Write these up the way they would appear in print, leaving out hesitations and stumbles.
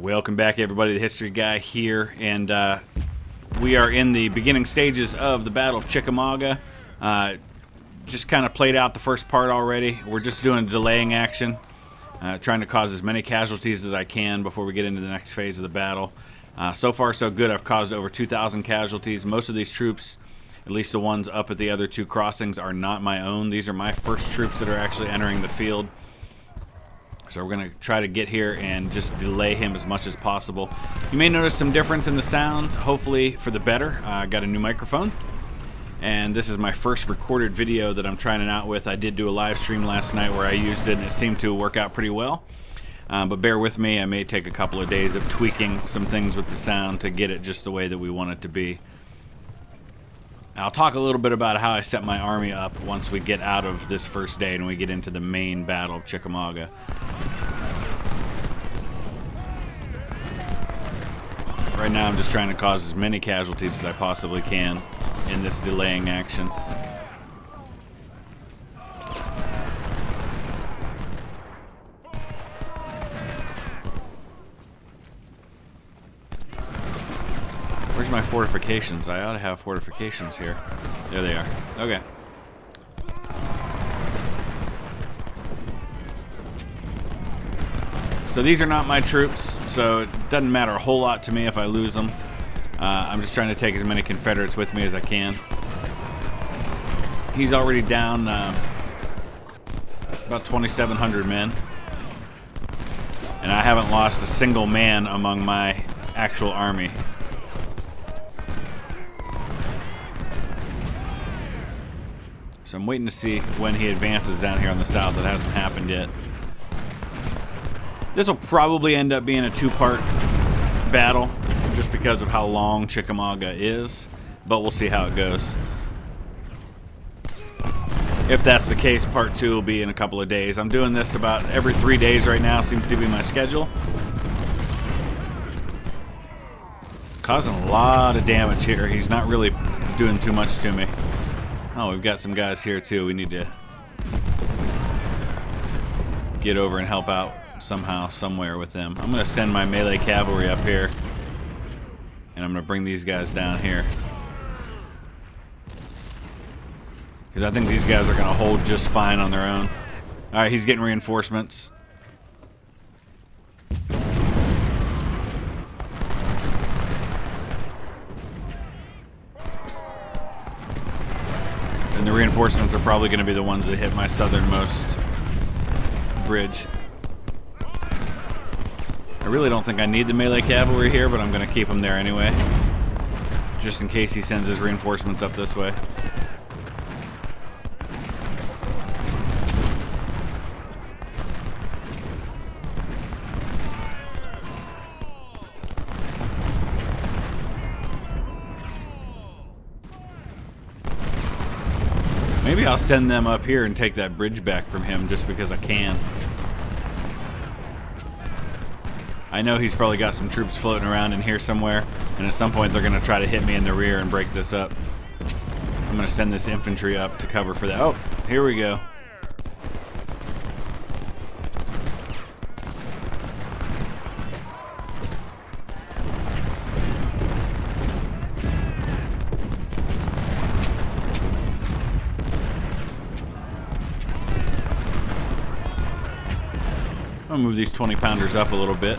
Welcome back, everybody. The History Guy here, and we are in the beginning stages of the Battle of Chickamauga. Just kind of played out the first part already. We're just doing delaying action, trying to cause as many casualties as I can before we get into the next phase of the battle. So far, so good. I've caused over 2,000 casualties. Most of these troops, at least the ones up at the other two crossings, are not my own. These are my first troops that are actually entering the field. So we're going to try to get here and just delay him as much as possible. You may notice some difference in the sound, hopefully for the better. I got a new microphone, and this is my first recorded video that I'm trying it out with. I did do a live stream last night where I used it, and it seemed to work out pretty well. But bear with me, I may take a couple of days of tweaking some things with the sound to get it just the way that we want it to be. I'll talk a little bit about how I set my army up once we get out of this first day and we get into the main Battle of Chickamauga. Right now I'm just trying to cause as many casualties as I possibly can in this delaying action. Where's my fortifications? I ought to have fortifications here. There they are. Okay. So these are not my troops, so it doesn't matter a whole lot to me if I lose them. I'm just trying to take as many Confederates with me as I can. He's already down about 2,700 men. And I haven't lost a single man among my actual army. So I'm waiting to see when he advances down here on the south. That hasn't happened yet. This will probably end up being a two-part battle just because of how long Chickamauga is, but we'll see how it goes. If that's the case, part two will be in a couple of days. I'm doing this about every 3 days right now, seems to be my schedule. Causing a lot of damage here. He's not really doing too much to me. Oh, we've got some guys here too. We need to get over and help out somehow, somewhere with them. I'm going to send my melee cavalry up here, and I'm going to bring these guys down here. Because I think these guys are going to hold just fine on their own. Alright, he's getting reinforcements. And the reinforcements are probably going to be the ones that hit my southernmost bridge. I really don't think I need the melee cavalry here, but I'm going to keep them there anyway, just in case he sends his reinforcements up this way. Maybe I'll send them up here and take that bridge back from him just because I can. I know he's probably got some troops floating around in here somewhere, and at some point they're going to try to hit me in the rear and break this up. I'm going to send this infantry up to cover for that. Oh, here we go. I'm going to move these 20-pounders up a little bit.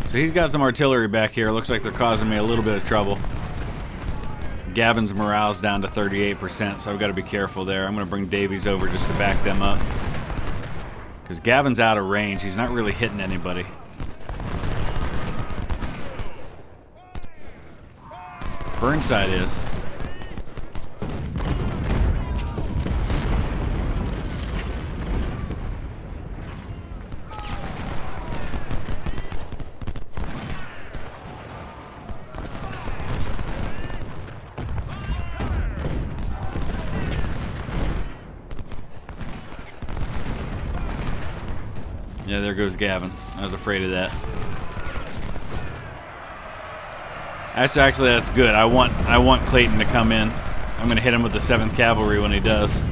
So he's got some artillery back here. Looks like they're causing me a little bit of trouble. Gavin's morale's down to 38%, so I've got to be careful there. I'm going to bring Davies over just to back them up. Because Gavin's out of range. He's not really hitting anybody. Burnside is. Yeah, there goes Gavin. I was afraid of that. Actually, that's good. I want Clayton to come in. I'm going to hit him with the 7th Cavalry when he does.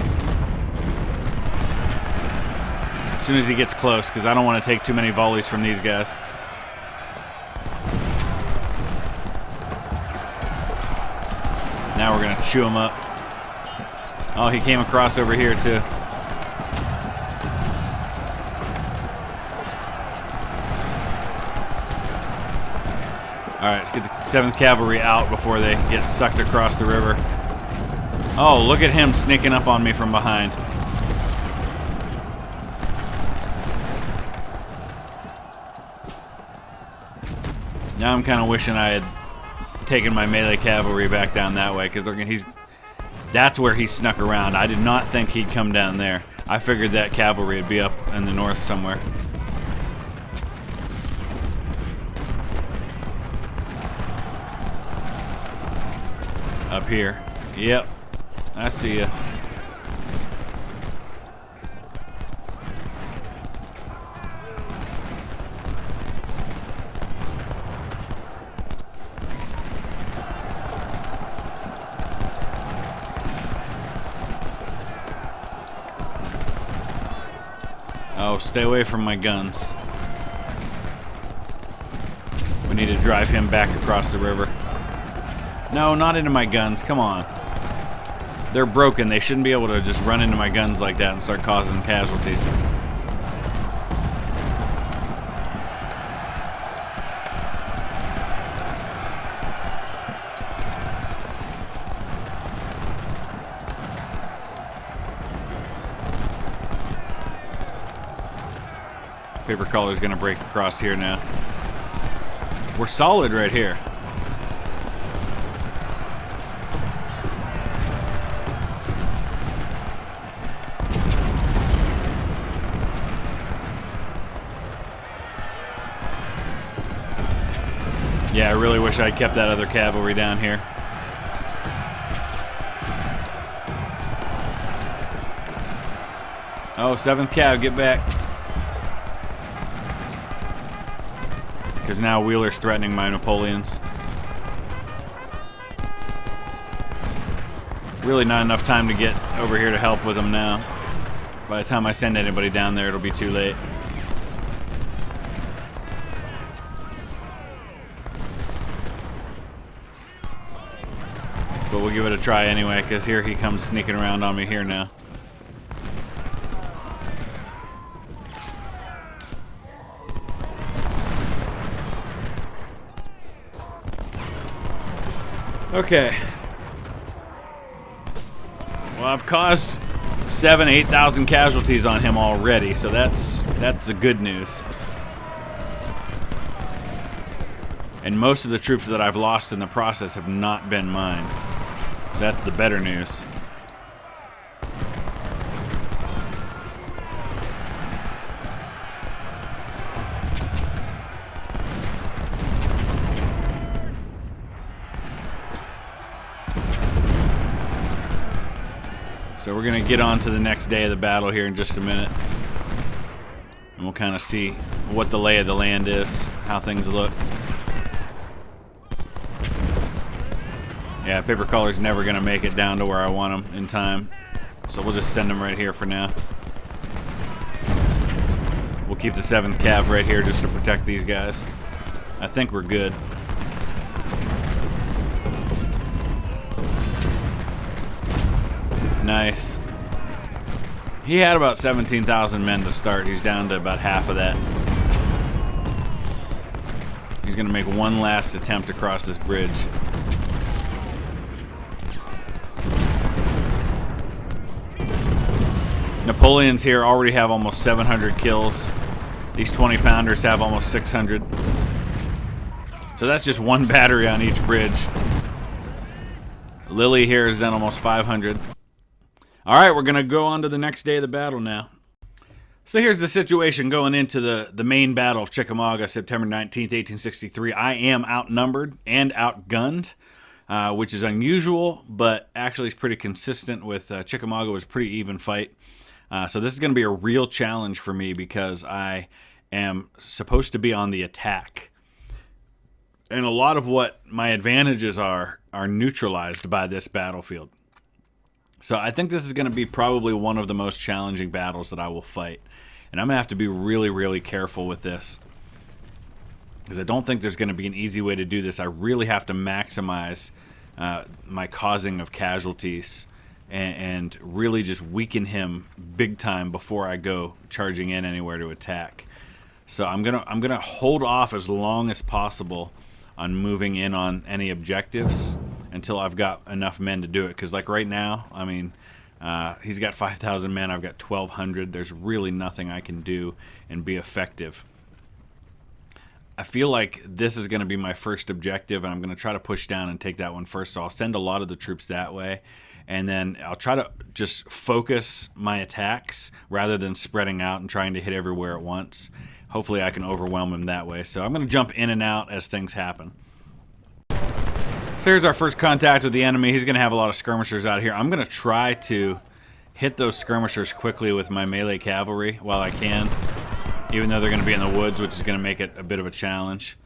As soon as he gets close, because I don't want to take too many volleys from these guys. Now we're going to chew him up. Oh, he came across over here, too. Alright, let's get the 7th Cavalry out before they get sucked across the river. Oh, look at him sneaking up on me from behind. Now I'm kind of wishing I had taken my melee cavalry back down that way, because that's where he snuck around. I did not think he'd come down there. I figured that cavalry would be up in the north somewhere. Up here. Yep. I see ya. Oh, stay away from my guns. We need to drive him back across the river. No, not into my guns. Come on. They're broken. They shouldn't be able to just run into my guns like that and start causing casualties. Paper collar's gonna break across here now. We're solid right here. Yeah, I really wish I'd kept that other cavalry down here. Oh, 7th Cav, get back. Because now Wheeler's threatening my Napoleons. Really not enough time to get over here to help with them now. By the time I send anybody down there, it'll be too late. But we'll give it a try anyway, because here he comes sneaking around on me here now. Okay. Well, I've caused 8,000 casualties on him already, so that's the good news. And most of the troops that I've lost in the process have not been mine. So that's the better news. So we're going to get on to the next day of the battle here in just a minute. And we'll kind of see what the lay of the land is, how things look. Yeah, paper collar's never going to make it down to where I want him in time. So we'll just send him right here for now. We'll keep the 7th Cav right here just to protect these guys. I think we're good. Nice. He had about 17,000 men to start. He's down to about half of that. He's going to make one last attempt across this bridge. Napoleons here already have almost 700 kills. These 20-pounders have almost 600. So that's just one battery on each bridge. Lily here has done almost 500. All right, we're going to go on to the next day of the battle now. So here's the situation going into the main battle of Chickamauga, September 19th, 1863. I am outnumbered and outgunned, which is unusual, but actually is pretty consistent with Chickamauga was a pretty even fight. So this is going to be a real challenge for me because I am supposed to be on the attack. And a lot of what my advantages are neutralized by this battlefield. So I think this is going to be probably one of the most challenging battles that I will fight. And I'm going to have to be really, really careful with this, because I don't think there's going to be an easy way to do this. I really have to maximize my causing of casualties and really just weaken him big time before I go charging in anywhere to attack. So I'm gonna hold off as long as possible on moving in on any objectives until I've got enough men to do it. Because like right now, I mean, he's got 5,000 men, I've got 1,200. There's really nothing I can do and be effective. I feel like this is going to be my first objective, and I'm going to try to push down and take that one first. So I'll send a lot of the troops that way, and then I'll try to just focus my attacks rather than spreading out and trying to hit everywhere at once. Hopefully I can overwhelm him that way. So I'm going to jump in and out as things happen. So here's our first contact with the enemy. He's going to have a lot of skirmishers out here. I'm going to try to hit those skirmishers quickly with my melee cavalry while I can, even though they're going to be in the woods, which is going to make it a bit of a challenge.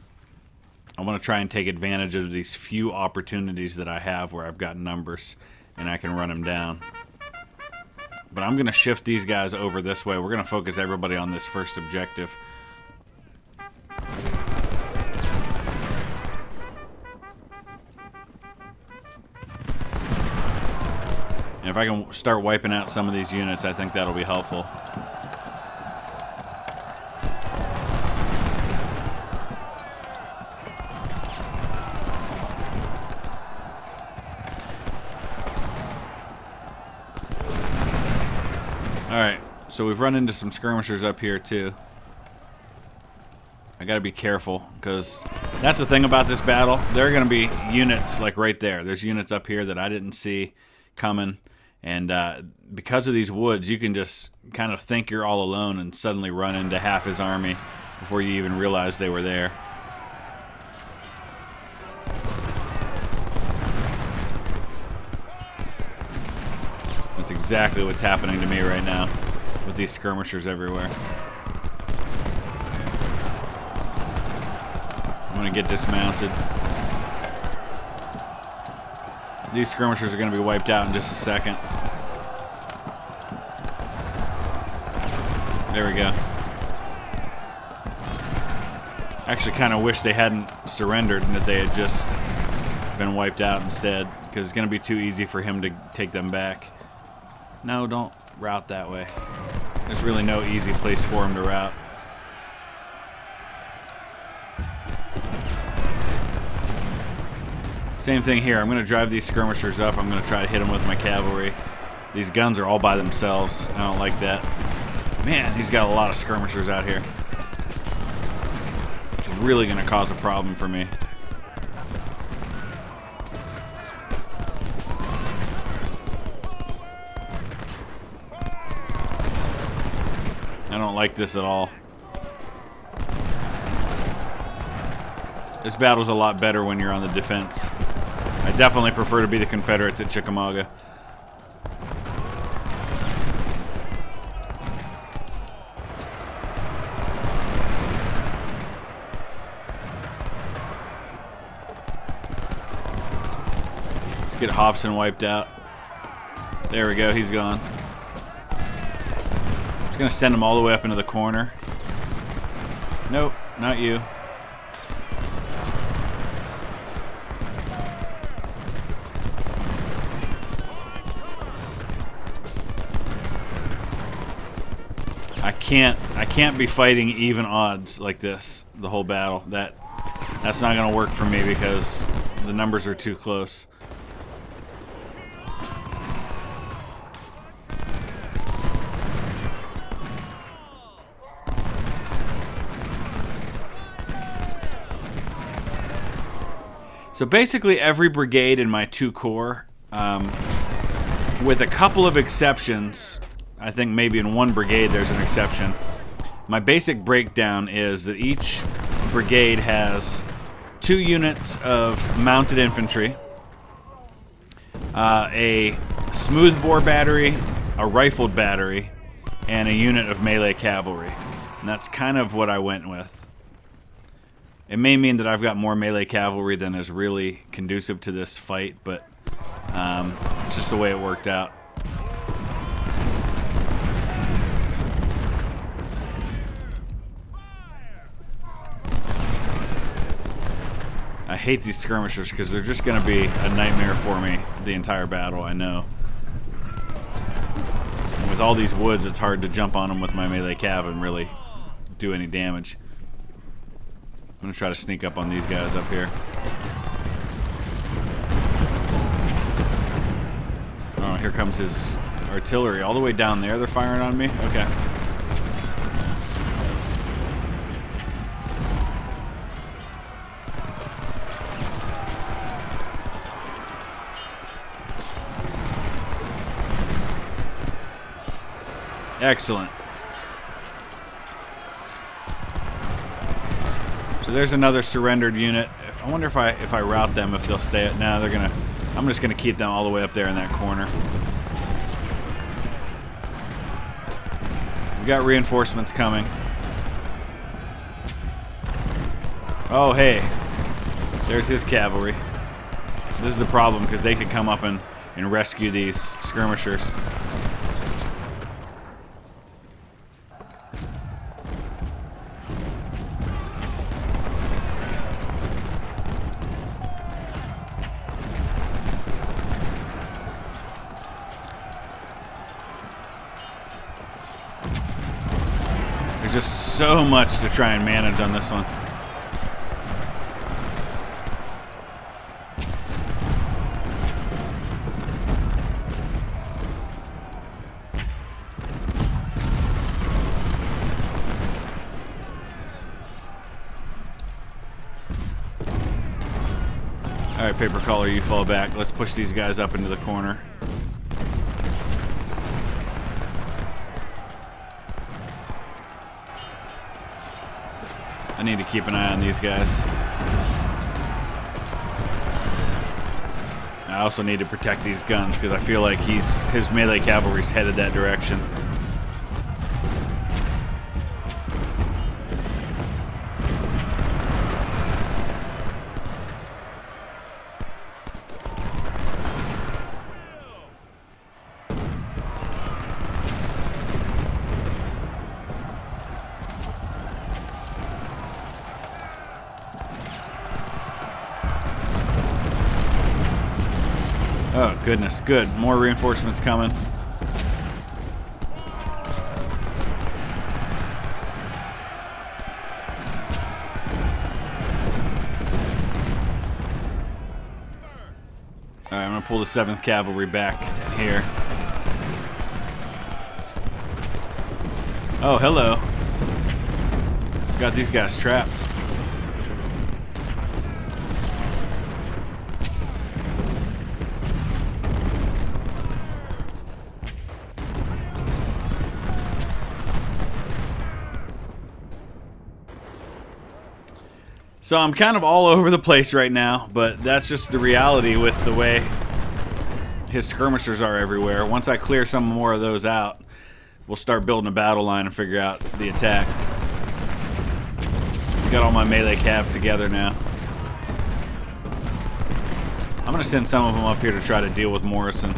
I want to try and take advantage of these few opportunities that I have where I've got numbers and I can run them down. But I'm going to shift these guys over this way. We're going to focus everybody on this first objective. And if I can start wiping out some of these units, I think that'll be helpful. Alright, so we've run into some skirmishers up here too. I gotta be careful, because that's the thing about this battle. There are gonna be units like right there. There's units up here that I didn't see coming. And because of these woods, you can just kind of think you're all alone and suddenly run into half his army before you even realize they were there. That's exactly what's happening to me right now with these skirmishers everywhere. I'm going to get dismounted. These skirmishers are going to be wiped out in just a second. There we go. Actually kind of wish they hadn't surrendered and that they had just been wiped out instead, because it's going to be too easy for him to take them back. No, don't route that way. There's really no easy place for him to route. Same thing here. I'm going to drive these skirmishers up. I'm going to try to hit them with my cavalry. These guns are all by themselves. I don't like that. Man, he's got a lot of skirmishers out here. It's really going to cause a problem for me. I don't like this at all. This battle's a lot better when you're on the defense. I definitely prefer to be the Confederates at Chickamauga. Let's get Hobson wiped out. There we go, he's gone. I'm just gonna send him all the way up into the corner. Nope, not you. I can't be fighting even odds like this the whole battle. That's not gonna work for me because the numbers are too close. So basically every brigade in my 2 corps, with a couple of exceptions, I think maybe in 1 brigade there's an exception. My basic breakdown is that each brigade has 2 units of mounted infantry, a smoothbore battery, a rifled battery, and a unit of melee cavalry. And that's kind of what I went with. It may mean that I've got more melee cavalry than is really conducive to this fight, but it's just the way it worked out. I hate these skirmishers because they're just going to be a nightmare for me the entire battle, I know. And with all these woods, it's hard to jump on them with my melee cav and really do any damage. I'm going to try to sneak up on these guys up here. Oh, here comes his artillery. All the way down there, they're firing on me? Okay. Excellent. So there's another surrendered unit. I wonder if I route them, if they'll stay at. No, they're gonna. I'm just gonna keep them all the way up there in that corner. We got reinforcements coming. Oh hey, there's his cavalry. This is a problem because they could come up and rescue these skirmishers. There's just so much to try and manage on this one. Alright, paper collar, you fall back. Let's push these guys up into the corner. I need to keep an eye on these guys. I also need to protect these guns because I feel like his melee cavalry's headed that direction. Oh, goodness. Good. More reinforcements coming. Alright, I'm going to pull the 7th Cavalry back here. Oh, hello. Got these guys trapped. So I'm kind of all over the place right now, but that's just the reality with the way his skirmishers are everywhere. Once I clear some more of those out, we'll start building a battle line and figure out the attack. Got all my melee cav together now. I'm going to send some of them up here to try to deal with Morrison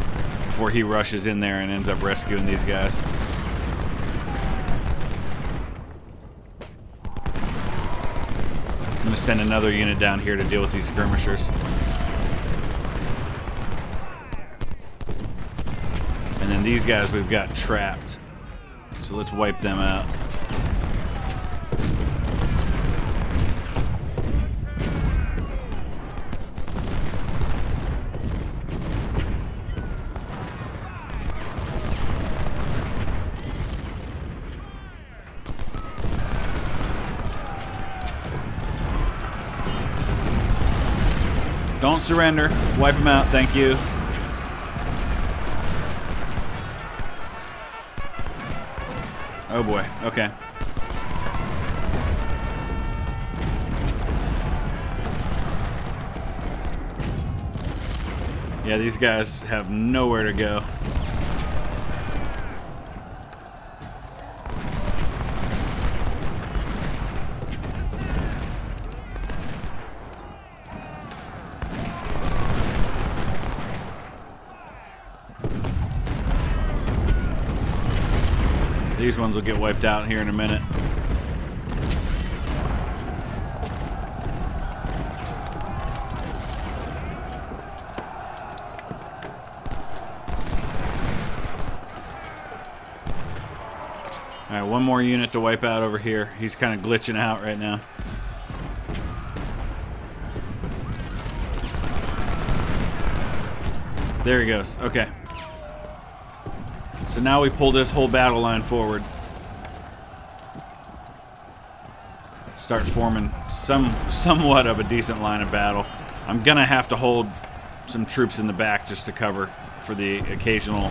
before he rushes in there and ends up rescuing these guys. I'm going to send another unit down here to deal with these skirmishers. And then these guys we've got trapped. So let's wipe them out. Don't surrender. Wipe them out. Thank you. Oh boy. Okay. Yeah, these guys have nowhere to go. These ones will get wiped out here in a minute. Alright, one more unit to wipe out over here. He's kind of glitching out right now. There he goes. Okay. So now we pull this whole battle line forward. Start forming somewhat of a decent line of battle. I'm going to have to hold some troops in the back just to cover for the occasional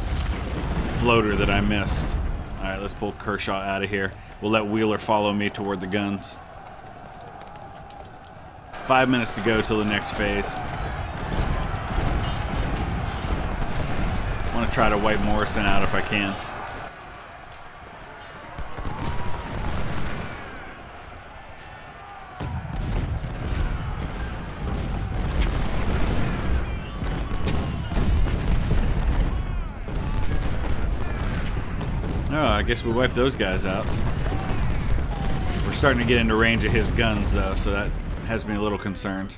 floater that I missed. Alright, let's pull Kershaw out of here. We'll let Wheeler follow me toward the guns. 5 minutes to go till the next phase. I want to try to wipe Morrison out if I can. Oh, I guess we wiped those guys out. We're starting to get into range of his guns, though, so that has me a little concerned.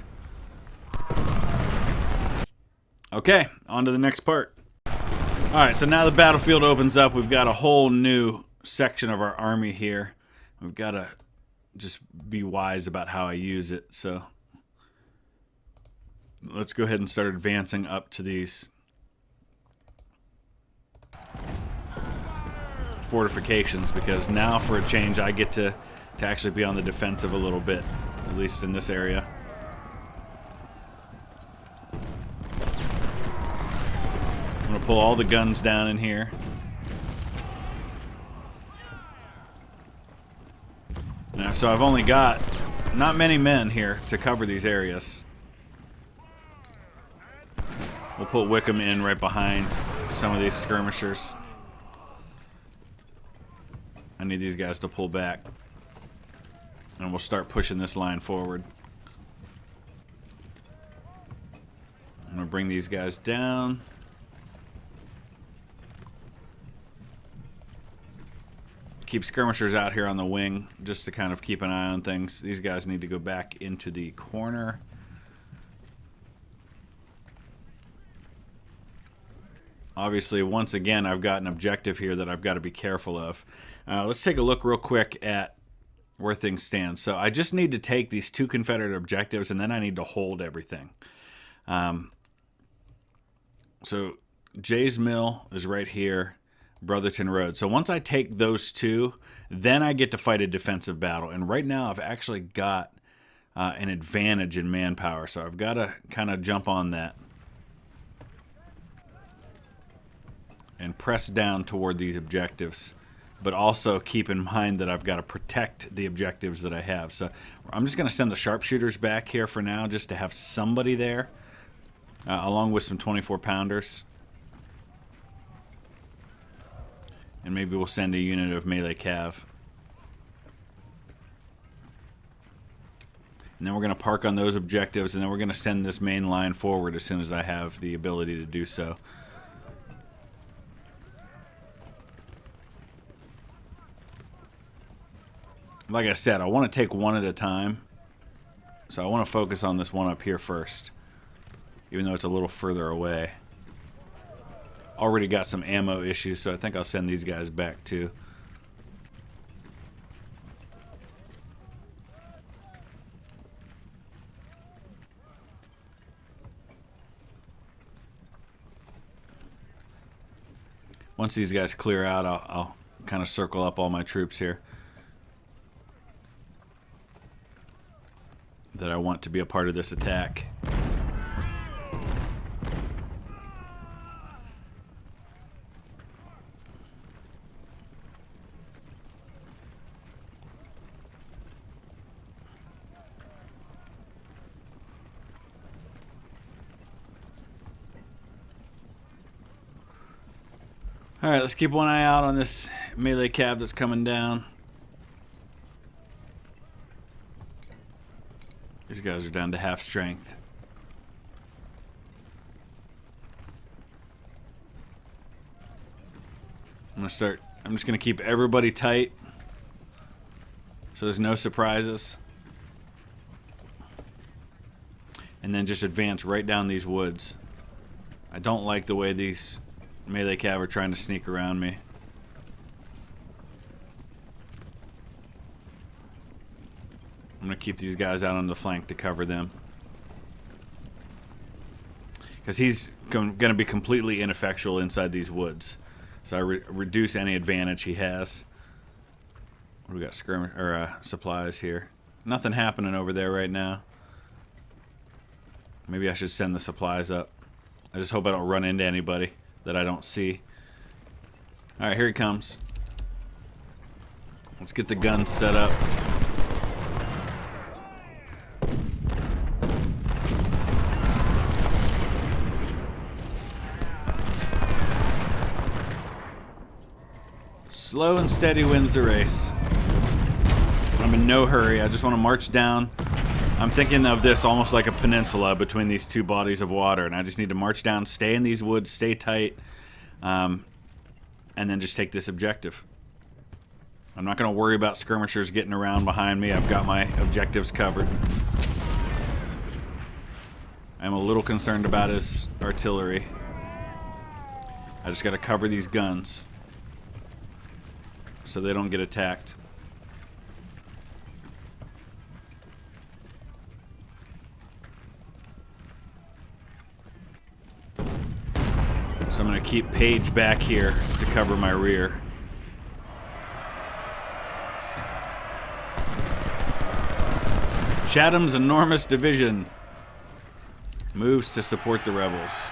Okay, on to the next part. Alright, so now the battlefield opens up. We've got a whole new section of our army here. We've got to just be wise about how I use it, so let's go ahead and start advancing up to these fortifications, because now for a change I get to actually be on the defensive a little bit, at least in this area. I'm going to pull all the guns down in here. Now, so I've only got not many men here to cover these areas. We'll put Wickham in right behind some of these skirmishers. I need these guys to pull back. And we'll start pushing this line forward. I'm going to bring these guys down. Keep skirmishers out here on the wing just to kind of keep an eye on things. These guys need to go back into the corner. Obviously, once again, I've got an objective here that I've got to be careful of. Let's take a look real quick at where things stand. So I just need to take these 2 Confederate objectives, and then I need to hold everything. So Jay's Mill is right here, Brotherton Road. So once I take those 2, then I get to fight a defensive battle. And right now I've actually got an advantage in manpower, so I've got to kind of jump on that and press down toward these objectives, but also keep in mind that I've got to protect the objectives that I have. So I'm just going to send the sharpshooters back here for now, just to have somebody there, along with some 24-pounders. And maybe we'll send a unit of melee cav. And then we're going to park on those objectives, and then we're going to send this main line forward as soon as I have the ability to do so. Like I said, I want to take one at a time. So I want to focus on this one up here first, even though it's a little further away. Already got some ammo issues, so I think I'll send these guys back too. Once these guys clear out, I'll kind of circle up all my troops here that I want to be a part of this attack. Alright, let's keep one eye out on this melee cav that's coming down. These guys are down to half strength. I'm going to start I'm just going to keep everybody tight so there's no surprises. And then just advance right down these woods. I don't like the way these melee cav are trying to sneak around me. I'm going to keep these guys out on the flank to cover them. Because he's going to be completely ineffectual inside these woods. So I reduce any advantage he has. What do we got? Skirmish or supplies here. Nothing happening over there right now. Maybe I should send the supplies up. I just hope I don't run into anybody that I don't see. Alright, here he comes. Let's get the guns set up. Slow and steady wins the race. I'm in no hurry. I just want to march down. I'm thinking of this almost like a peninsula between these two bodies of water, and I just need to march down, stay in these woods, stay tight, and then just take this objective. I'm not going to worry about skirmishers getting around behind me. I've got my objectives covered. I'm a little concerned about his artillery. I just got to cover these guns so they don't get attacked. So I'm going to keep Paige back here to cover my rear. Chatham's enormous division moves to support the rebels.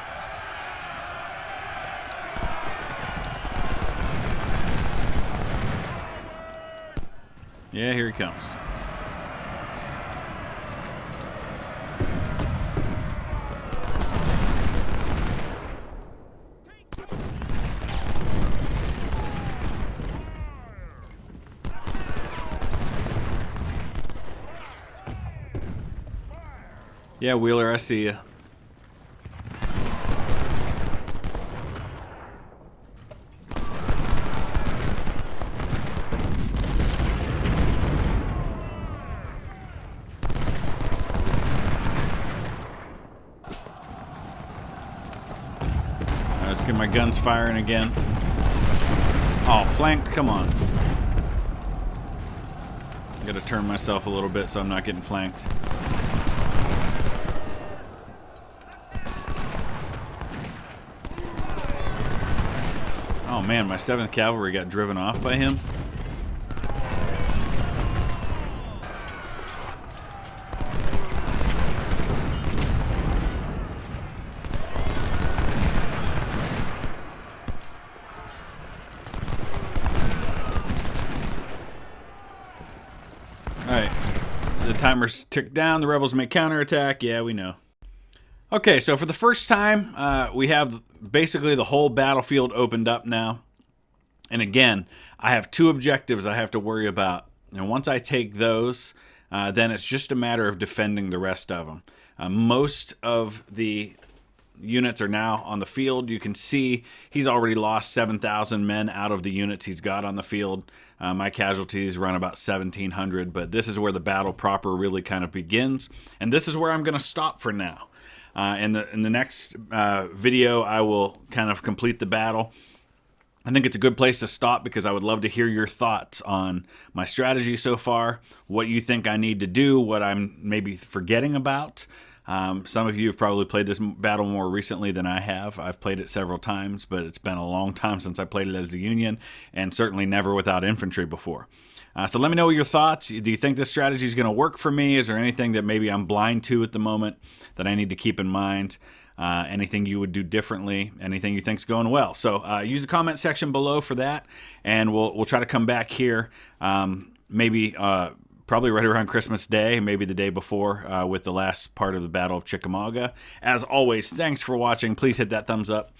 Yeah, here he comes. Yeah, Wheeler, I see you. Let's get my guns firing again. Oh, flanked, come on. I gotta turn myself a little bit so I'm not getting flanked. Oh man, my 7th Cavalry got driven off by him. Alright, the timer's ticked down, the rebels may counterattack, yeah, we know. Okay, so for the first time, we have basically the whole battlefield opened up now. And again, I have 2 objectives I have to worry about. And once I take those, then it's just a matter of defending the rest of them. Most of the units are now on the field. You can see he's already lost 7,000 men out of the units he's got on the field. My casualties run about 1,700, but this is where the battle proper really kind of begins. And this is where I'm going to stop for now. In the next video, I will kind of complete the battle. I think it's a good place to stop because I would love to hear your thoughts on my strategy so far, what you think I need to do, what I'm maybe forgetting about. Some of you have probably played this battle more recently than I have. I've played it several times, but it's been a long time since I played it as the Union, and certainly never without infantry before. So let me know your thoughts. Do you think this strategy is going to work for me? Is there anything that maybe I'm blind to at the moment that I need to keep in mind? Anything you would do differently? Anything you think's going well? So use the comment section below for that, and we'll try to come back here maybe probably right around Christmas Day, maybe the day before, with the last part of the Battle of Chickamauga. As always, thanks for watching. Please hit that thumbs up.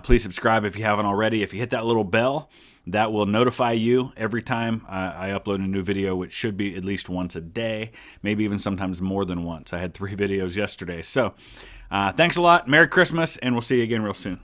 Please subscribe if you haven't already. If you hit that little bell, that will notify you every time I upload a new video, which should be at least once a day, maybe even sometimes more than once. I had 3 videos yesterday. So thanks a lot. Merry Christmas, and we'll see you again real soon.